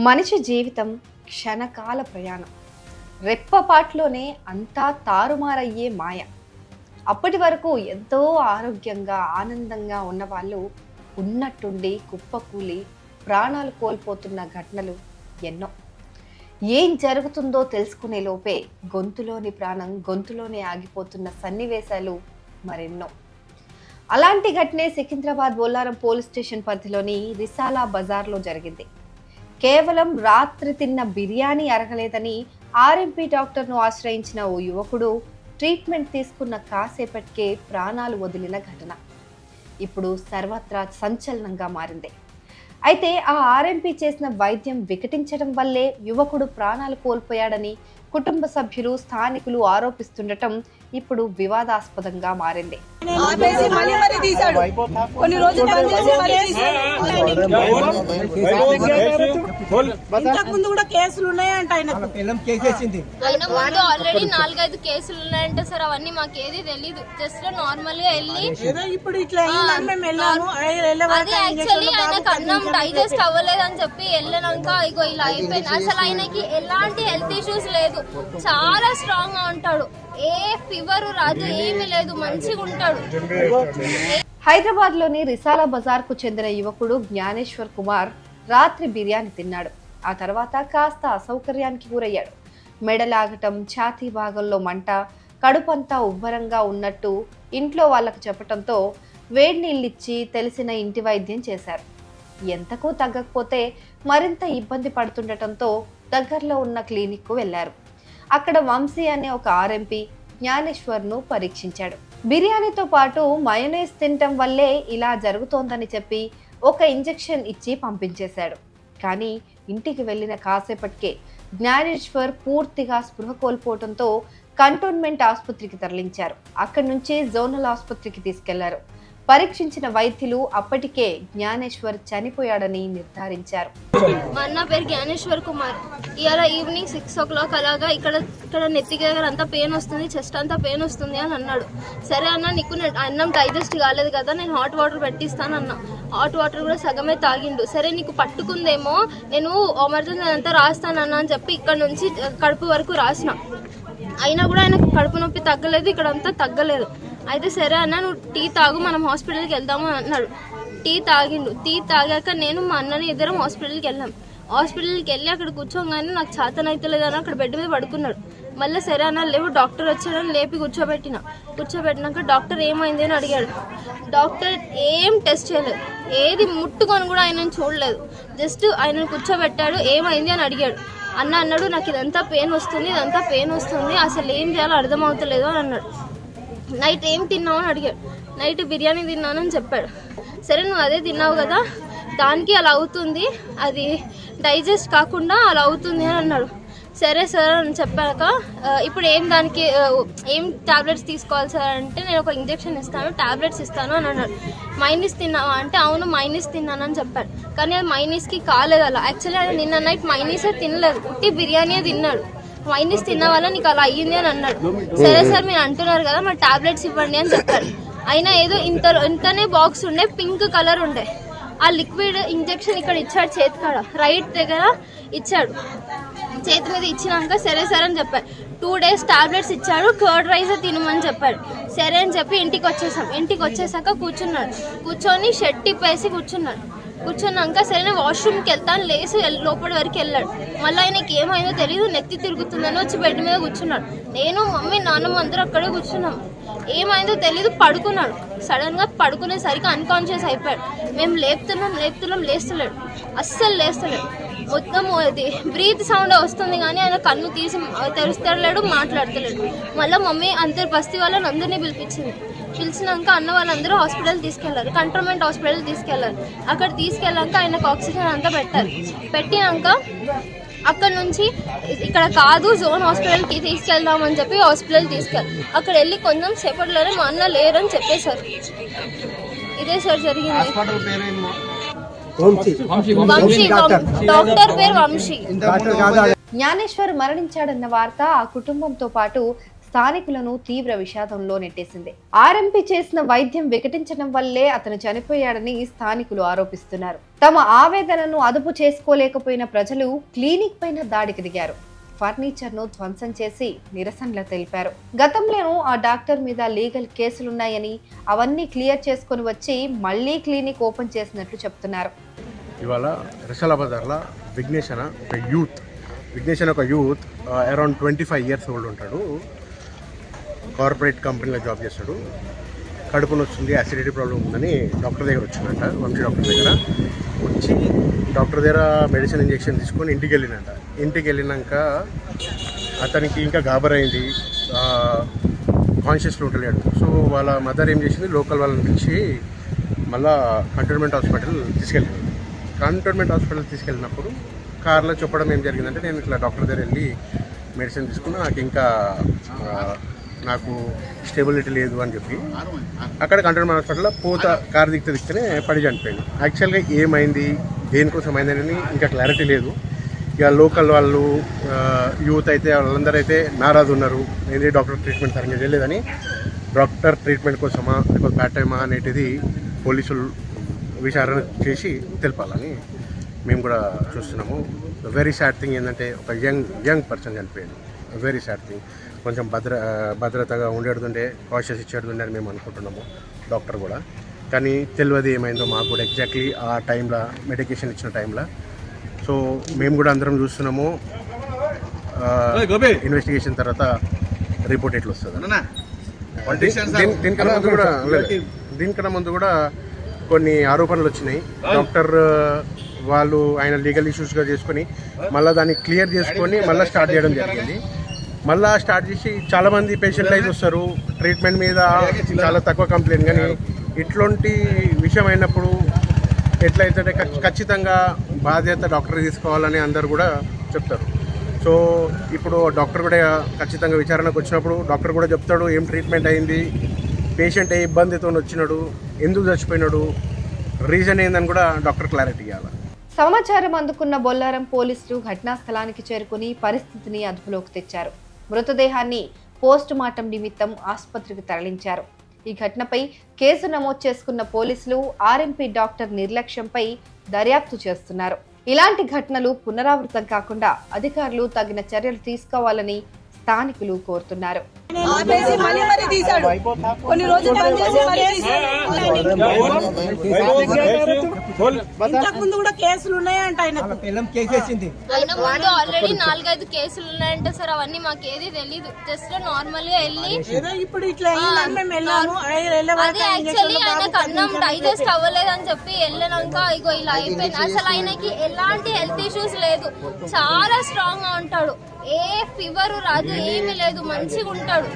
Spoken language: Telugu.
మనిషి జీవితం క్షణకాల ప్రయాణం. రెప్పపాట్లోనే అంతా తారుమారయ్యే మాయ. అప్పటి వరకు ఎంతో ఆరోగ్యంగా ఆనందంగా ఉన్నవాళ్ళు ఉన్నట్టుండి కుప్పకూలి ప్రాణాలు కోల్పోతున్న ఘటనలు ఎన్నో. ఏం జరుగుతుందో తెలుసుకునే లోపే గొంతులోని ప్రాణం గొంతులోనే ఆగిపోతున్న సన్నివేశాలు మరెన్నో. అలాంటి ఘటనే సికింద్రాబాద్ బొల్లారం పోలీస్ స్టేషన్ పరిధిలోని రిసాలా బజార్లో జరిగింది. కేవలం రాత్రి తిన్న బిర్యానీ అరగలేదని ఆర్ఎంపీ డాక్టర్ను ఆశ్రయించిన ఓ యువకుడు ట్రీట్మెంట్ తీసుకున్న కాసేపటికే ప్రాణాలు వదిలిన ఘటన ఇప్పుడు సర్వత్రా సంచలనంగా మారింది. అయితే ఆ ఆర్ఎంపీ చేసిన వైద్యం వికటించడం వల్లే యువకుడు ప్రాణాలు కోల్పోయాడని కుటుంబ సభ్యులు స్థానికులు ఆరోపిస్తుండటం ఇప్పుడు వివాదాస్పదంగా మారింది. ఆల్రెడీ 4-5 కేసులు ఉన్నాయంటే సార్, అవన్నీ మాకేది తెలీదు. జస్ట్ నార్మల్ గా వెళ్ళి అదే యాక్చువల్లీ ఆయనకు అన్నం డైజెస్ట్ అవ్వలేదని చెప్పి వెళ్ళినాక ఇగో ఇలా అయిపోయింది. అసలు ఆయనకి ఎలాంటి హెల్త్ ఇష్యూస్ లేదు, చాలా స్ట్రాంగ్ గా ఉంటాడు, ఏ ఫీవర్ రాదు, ఏమీ లేదు, మంచిగా ఉంటాడు. హైదరాబాద్ లోని రిసాలా బజార్ కు చెందిన యువకుడు జ్ఞానేశ్వర్ కుమార్ రాత్రి బిర్యానీ తిన్నాడు. ఆ తర్వాత కాస్త అసౌకర్యానికి గురయ్యాడు. మెడలాగటం, ఛాతీ భాగంలో మంట, కడుపంతా ఉబ్బరంగా ఉన్నట్టు ఇంట్లో వాళ్ళకు చెప్పటంతో వేడి నీళ్ళిచ్చి తెలిసిన ఇంటి వైద్యం చేశారు. ఎంతకు తగ్గకపోతే మరింత ఇబ్బంది పడుతుండటంతో దగ్గరలో ఉన్న క్లినిక్ కు వెళ్లారు. అక్కడ వంశీ అనే ఒక ఆర్ఎంపీ జ్ఞానేశ్వర్ ను పరీక్షించాడు. బిర్యానీతో పాటు మయోనైస్ తినటం వల్లే ఇలా జరుగుతోందని చెప్పి ఒక ఇంజెక్షన్ ఇచ్చి పంపించేశాడు. కానీ ఇంటికి వెళ్లిన కాసేపటికే జ్ఞానేశ్వర్ పూర్తిగా స్పృహ కోల్పోవడంతో కంటోన్మెంట్ ఆసుపత్రికి తరలించారు. అక్కడి నుంచి జోనల్ ఆసుపత్రికి తీసుకెళ్లారు. పరీక్షించిన వైద్యులు అప్పటికే జ్ఞానేశ్వర్ చనిపోయాడని నిర్ధారించారు. మా అన్న పేరు జ్ఞానేశ్వర్ కుమార్. ఇవాళ ఈవినింగ్ 6 o'clock అలాగా ఇక్కడ నెత్తికి దగ్గర అంతా పెయిన్ వస్తుంది, చెస్ట్ అంతా పెయిన్ వస్తుంది అని అన్నాడు. సరే అన్న, నీకు అన్నం డైజెస్ట్ కాలేదు కదా, నేను హాట్ వాటర్ పెట్టిస్తాను అన్న. హాట్ వాటర్ కూడా సగమే తాగిండు. సరే నీకు పట్టుకుందేమో, నేను ఎమర్జెన్సీ అంతా రాస్తానన్నా అని చెప్పి ఇక్కడ నుంచి కడుపు వరకు రాసిన. అయినా కూడా ఆయనకు కడుపు నొప్పి తగ్గలేదు, ఇక్కడ అంతా తగ్గలేదు. అయితే సరే అన్న, నువ్వు టీ తాగు, మనం హాస్పిటల్కి వెళ్దాము అని అన్నాడు. టీ తాగిండు. టీ తాగాక నేను మా అన్నని ఇద్దరం హాస్పిటల్కి వెళ్ళాం. హాస్పిటల్కి వెళ్ళి అక్కడ కూర్చోగానే నాకు చేతనైతలేదని అక్కడ బెడ్ మీద పడుకున్నాడు. మళ్ళీ సరే అన్న లేవు, డాక్టర్ వచ్చాడని లేపి కూర్చోబెట్టినాక డాక్టర్ ఏమైంది అని అడిగాడు. డాక్టర్ ఏం టెస్ట్ చేయలేదు, ఏది ముట్టుకొని కూడా ఆయనను చూడలేదు. జస్ట్ ఆయనను కూర్చోబెట్టాడు, ఏమైంది అని అడిగాడు. అన్న అన్నాడు, నాకు ఇదంతా పెయిన్ వస్తుంది, అసలు ఏం చేయాలో అర్థమవుతలేదు అని అన్నాడు. నైట్ ఏం తిన్నావు అని అడిగాడు. నైట్ బిర్యానీ తిన్నానని చెప్పాడు. సరే నువ్వు అదే తిన్నావు కదా, దానికి అలా అవుతుంది, అది డైజెస్ట్ కాకుండా అలా అవుతుంది అని అన్నాడు. సరే సార్ అని చెప్పాక ఇప్పుడు దానికి ఏం టాబ్లెట్స్ తీసుకోవాలి సార్ అంటే, నేను ఒక ఇంజెక్షన్ ఇస్తాను, టాబ్లెట్స్ ఇస్తాను అని అన్నాడు. మైనీస్ తిన్నావా అంటే, అవును మైనీస్ తిన్నానని చెప్పాడు. కానీ అది మైనీస్కి కాలేదు. అలా యాక్చువల్లీ ఆయన నిన్న నైట్ మైనీసే తినలేదు, ఉట్టి బిర్యానీ తిన్నాడు. మైనీస్ తిన్న వల్ల నీకు అలా అయ్యింది అని అన్నాడు. సరే సార్ మీరు అంటున్నారు కదా, మరి టాబ్లెట్స్ ఇవ్వండి అని చెప్పాడు. అయినా ఏదో ఇంతనే బాక్స్ ఉండే, పింక్ కలర్ ఉండే. ఆ లిక్విడ్ ఇంజెక్షన్ ఇక్కడ ఇచ్చాడు, చేతి కాడ రైట్ దగ్గర ఇచ్చాడు. చేతి మీద ఇచ్చినాక సరే సార్ అని చెప్పాడు. 2 days టాబ్లెట్స్ ఇచ్చాడు, కర్డ్ రైస్ తినమని చెప్పాడు. సరే అని చెప్పి ఇంటికి వచ్చేసాం. ఇంటికి వచ్చేసాక కూర్చొని షర్ట్ తిప్పేసి కూర్చున్నాక సరే వాష్రూమ్కి వెళ్తాను లేసి లోపలి వరకు వెళ్ళాడు. మళ్ళీ ఆయనకి ఏమైందో తెలియదు, నెత్తి తిరుగుతుందని వచ్చి బెడ్ మీద కూర్చున్నాడు. నేను మమ్మీ నాన్నమ్మ అందరూ అక్కడే కూర్చున్నాం. ఏమైందో తెలీదు, పడుకున్నాడు. సడన్ గా పడుకునేసరికి అన్కాన్షియస్ అయిపోయాడు. మేము లేపుతున్నాం, లేస్తలేడు, అస్సలు లేస్తలేడు. మొత్తం అది బ్రీత్ సౌండ్ వస్తుంది కానీ ఆయన కన్ను తీసి తెరుస్తలేడు, మాట్లాడతలేడు. మళ్ళీ మమ్మీ అందరు బస్తీ వాళ్ళని అందరినీ పిలిచినాక అన్న వాళ్ళందరూ హాస్పిటల్ తీసుకెళ్లారు, కంటోన్మెంట్ హాస్పిటల్ తీసుకెళ్లారు. అక్కడ తీసుకెళ్ళాక ఆయనకు ఆక్సిజన్ అంతా పెట్టినాక అక్కడ నుంచి ఇక్కడ కాదు జోన్ హాస్పిటల్కి తీసుకెళ్దామని చెప్పి హాస్పిటల్ అక్కడ వెళ్ళి కొంచెం సేపట్లోనే మా అన్న లేరని చెప్పేశారు. ఇదే సార్ జరిగింది. డాక్టర్ పేరు వంశీ. జ్ఞానేశ్వర్ మరణించాడన్న వార్త ఆ కుటుంబంతో పాటు స్థానికులను తీవ్ర విషాదంలో నెట్టేసింది. ఆర్ఎంపీ చేసిన వైద్యం వికటించడం వల్లే అతను చనిపోయాడని స్థానికులు ఆరోపిస్తున్నారు. తమ ఆవేదనను అదుపు చేసుకోలేకపోయిన ప్రజలు క్లినిక్ పైన దాడికి దిగారు. ఫర్నిచర్ ను ధ్వంసం చేసి నిరసనలు తెలిపారు. గతంలోనూ ఆ డాక్టర్ మీద లీగల్ కేసులున్నాయని అవన్నీ క్లియర్ చేసుకుని వచ్చి మళ్లీ క్లినిక్ ఓపెన్ చేసినట్లు చెప్తున్నారు. ఇవాళ రిసాలా బజార్లో విఘ్నేష్ ఒక యూత్ అరౌండ్ 25 years ఓల్డ్ ఉంటాడు. కార్పొరేట్ కంపెనీలో జాబ్ చేస్తాడు. కడుపు నొస్తుంది, యాసిడిటీ ప్రాబ్లం ఉందని డాక్టర్ దగ్గర వచ్చిందంట. వంశీ డాక్టర్ దగ్గర వచ్చి డాక్టర్ దగ్గర మెడిసిన్ ఇంజెక్షన్ తీసుకొని ఇంటికి వెళ్ళినంట. ఇంటికి వెళ్ళినాక అతనికి ఇంకా గాబరైంది, కాన్షియస్లో ఉండలేడు. సో వాళ్ళ మదర్ ఏం చేసింది, లోకల్ వాళ్ళని పిలిచి మళ్ళా కంటోన్మెంట్ హాస్పిటల్ తీసుకెళ్ళినప్పుడు కార్లో చెప్పడం ఏం జరిగిందంటే, నేను ఇట్లా డాక్టర్ దగ్గర వెళ్ళి మెడిసిన్ తీసుకున్నా, నాకు స్టెబిలిటీ లేదు అని చెప్పి అక్కడ కంటోన్మెంట్ హాస్పిటల్లో కారు దిక్కితేనే పడి చనిపోయింది. యాక్చువల్గా ఏమైంది, దేనికోసం అయిందని ఇంకా క్లారిటీ లేదు. ఇక లోకల్ వాళ్ళు యూత్ అయితే వాళ్ళందరూ అయితే నారాజు ఉన్నారు. ఏంటి డాక్టర్ ట్రీట్మెంట్ సరిగ్గా చేయలేదని. డాక్టర్ ట్రీట్మెంట్ కోసమా లేకపోతే బ్యాడ్ టైమా అనేటిది పోలీసులు విచారణ చేసి తెలపాలని మేము కూడా చూస్తున్నాము. వెరీ సాడ్ థింగ్ ఏంటంటే ఒక యంగ్ పర్సన్ చనిపోయాడు. Very sad thing. కొంచెం భద్రతగా ఉండేడుతుండే, కాషియస్ ఇచ్చేడుతుండే అని మేము అనుకుంటున్నాము. డాక్టర్ కూడా కానీ తెలియదు ఏమైందో మాకు కూడా ఎగ్జాక్ట్లీ ఆ టైంలో మెడికేషన్ ఇచ్చిన టైంలో. సో మేము కూడా అందరం చూస్తున్నాము. ఇన్వెస్టిగేషన్ తర్వాత రిపోర్ట్ ఎట్లా వస్తుంది. దీనికన్నా ముందు కూడా కొన్ని ఆరోపణలు వచ్చినాయి. డాక్టర్ వాళ్ళు ఆయన లీగల్ ఇష్యూస్గా చేసుకొని మళ్ళీ దాన్ని క్లియర్ చేసుకొని మళ్ళీ స్టార్ట్ చేయడం జరిగింది. మళ్ళీ స్టార్ట్ చేసి చాలామంది పేషెంట్లైజ్ వస్తారు. ట్రీట్మెంట్ మీద చాలా తక్కువ కంప్లైంట్. కానీ ఇట్లాంటి విషయం అయినప్పుడు ఎట్లయితే ఖచ్చితంగా బాధ్యత డాక్టర్ తీసుకోవాలని అందరు కూడా చెప్తారు. సో ఇప్పుడు డాక్టర్ కూడా ఖచ్చితంగా విచారణకు వచ్చినప్పుడు డాక్టర్ కూడా చెప్తాడు ఏం ట్రీట్మెంట్ అయింది, పేషెంట్ ఏ ఇబ్బందితో వచ్చినాడు, ఎందుకు చచ్చిపోయినాడు, రీజన్ ఏందని కూడా డాక్టర్ క్లారిటీ ఇవ్వాలి. సమాచారం అందుకున్న బొల్లారం పోలీసులు ఘటనా స్థలానికి చేరుకుని పరిస్థితిని అదుపులోకి తెచ్చారు. మృతదేహాన్ని పోస్ట్ మార్టం నిమిత్తం ఆసుపత్రికి తరలించారు. ఈ ఘటనపై కేసు నమోదు చేసుకున్న పోలీసులు ఆర్ఎంపీ డాక్టర్ నిర్లక్ష్యంపై దర్యాప్తు చేస్తున్నారు. ఇలాంటి ఘటనలు పునరావృతం కాకుండా అధికారులు తగిన చర్యలు తీసుకోవాలని స్థానికులు కోరుతున్నారు. ఆల్రెడీ 4-5 కేసులు ఉన్నాయంటే సార్, అవన్నీ మాకు ఏది తెలీదు. జస్ట్ నార్మల్ గా వెళ్ళి అది యాక్చువల్లీ ఆయనకు అన్నం డైజెస్ట్ అవ్వలేదని చెప్పి వెళ్ళినాక ఇగో ఇలా అయిపోయింది. అసలు ఆయనకి ఎలాంటి హెల్త్ ఇష్యూస్ లేదు, చాలా స్ట్రాంగ్ గా ఉంటాడు. ఏ ఫీవర్ రాదు, ఏమీ లేదు, మంచిగా ఉంటాడు.